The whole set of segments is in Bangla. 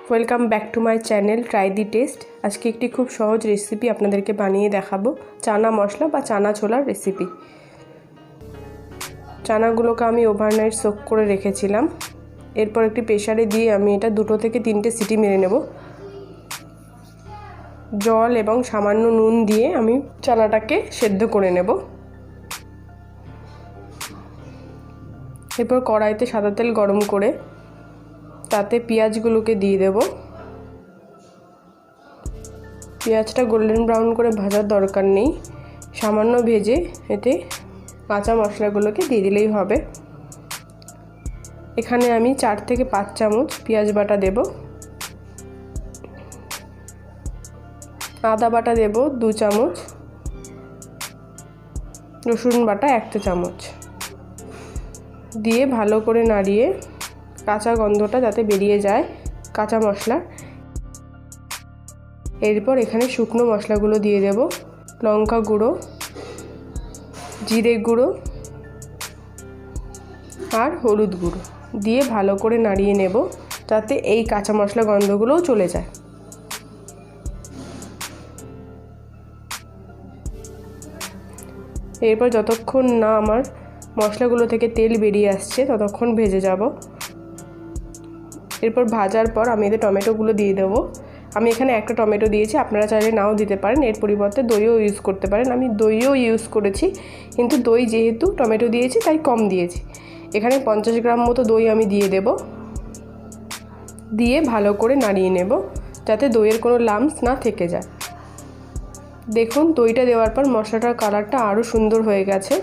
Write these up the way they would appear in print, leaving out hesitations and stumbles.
Welcome back to my channel try the test. আজকে একটি খুব সহজ রেসিপি আপনাদেরকে বানিয়ে দেখাবো, চানা মশলা বা চানা ছোলার রেসিপি। চানাগুলোকে আমি ওভারনাইট সোক করে রেখেছিলাম। এরপর একটি প্রেসারে দিয়ে আমি এটা 2 থেকে 3টে সিটি মেরে নেব। জল এবং সামান্য নুন দিয়ে আমি চানাটাকে সেদ্ধ করে নেব। এরপর কড়াইতে সাদা তেল গরম করে তাতে পেঁয়াজগুলোকে দিয়ে দেব। পেঁয়াজটা গোল্ডেন ব্রাউন করে ভাজার দরকার নেই, সামান্য ভেজে এতে কাঁচা মশলাগুলোকে দিয়ে দিলেই হবে। এখানে আমি 4 থেকে 5 চামচ পেঁয়াজ বাটা দেব, আদা বাটা দেব 2 চামচ, রসুন বাটা 1 চামচ দিয়ে ভালো করে নাড়িয়ে কাঁচা গন্ধটা যাতে বেরিয়ে যায় কাঁচা মশলা। এরপর এখানে শুকনো মশলাগুলো দিয়ে দেব, লঙ্কা গুঁড়ো, জিরে গুঁড়ো আর হলুদ গুঁড়ো দিয়ে ভালো করে নাড়িয়ে নেব যাতে এই কাঁচা মশলা গন্ধগুলোও চলে যায়। এরপর যতক্ষণ না আমার মশলাগুলো থেকে তেল বেরিয়ে আসছে ততক্ষণ ভেজে যাব। এরপর ভাজার পর আমি এতে টমেটোগুলো দিয়ে দেবো। আমি এখানে একটা টমেটো দিয়েছি, আপনারা চাইলে নাও দিতে পারেন, এর পরিবর্তে দইও ইউজ করতে পারেন। আমি দইও ইউজ করেছি, কিন্তু দই যেহেতু টমেটো দিয়েছি তাই কম দিয়েছি। এখানে 50 গ্রাম মতো দই আমি দিয়ে দেব, দিয়ে ভালো করে নাড়িয়ে নেব যাতে দইয়ের কোনো লাম্পস না থেকে যায়। দেখুন দইটা দেওয়ার পর মশলাটার কালারটা আরও সুন্দর হয়ে গেছে।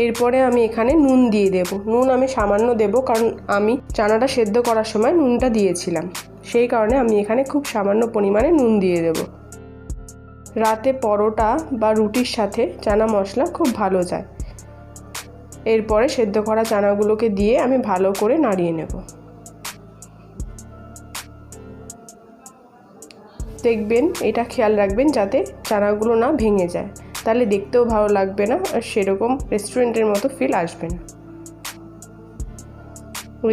এরপরে আমি এখানে নুন দিয়ে দেব। নুন আমি সামান্য দেব, কারণ আমি চানাটা সেদ্ধ করার সময় নুনটা দিয়েছিলাম, সেই কারণে আমি এখানে খুব সামান্য পরিমাণে নুন দিয়ে দেব। রাতে পরোটা বা রুটির সাথে চানা মশলা খুব ভালো যায়। এরপরে সেদ্ধ করা চানাগুলোকে দিয়ে আমি ভালো করে নাড়িয়ে নেব। দেখবেন, এটা খেয়াল রাখবেন যাতে চানাগুলো না ভেঙে যায়, তাহলে দেখতেও ভালো লাগবে না আর সেরকম রেস্টুরেন্টের মতো ফিল আসবে না।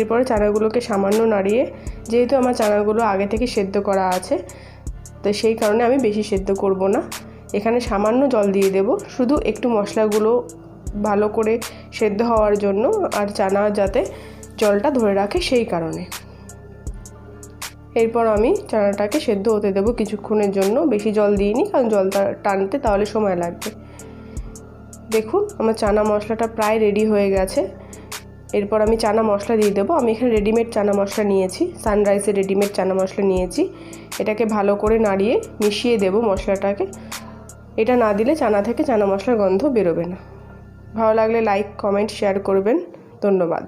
এরপরে চানাগুলোকে সামান্য নাড়িয়ে, যেহেতু আমার চানাগুলো আগে থেকে সেদ্ধ করা আছে তো সেই কারণে আমি বেশি সেদ্ধ করব না। এখানে সামান্য জল দিয়ে দেব, শুধু একটু মশলাগুলো ভালো করে সেদ্ধ হওয়ার জন্য আর চানা যাতে জলটা ধরে রাখে সেই কারণে। এরপর আমি চানাটাকে সেদ্ধ হতে দেবো কিছুক্ষণের জন্য, বেশি জল দিইনি কারণ জলটা টানতে তাহলে সময় লাগবে। দেখুন আমার চানা মশলাটা প্রায় রেডি হয়ে গেছে। এরপর আমি চানা মশলা দিয়ে দেবো। আমি এখানে রেডিমেড চানা মশলা নিয়েছি, সানরাইসের রেডিমেড চানা মশলা নিয়েছি। এটাকে ভালো করে নাড়িয়ে মিশিয়ে দেব মশলাটাকে। এটা না দিলে চানা থেকে চানা মশলার গন্ধ বেরোবে না। ভালো লাগলে লাইক, কমেন্ট, শেয়ার করবেন। ধন্যবাদ।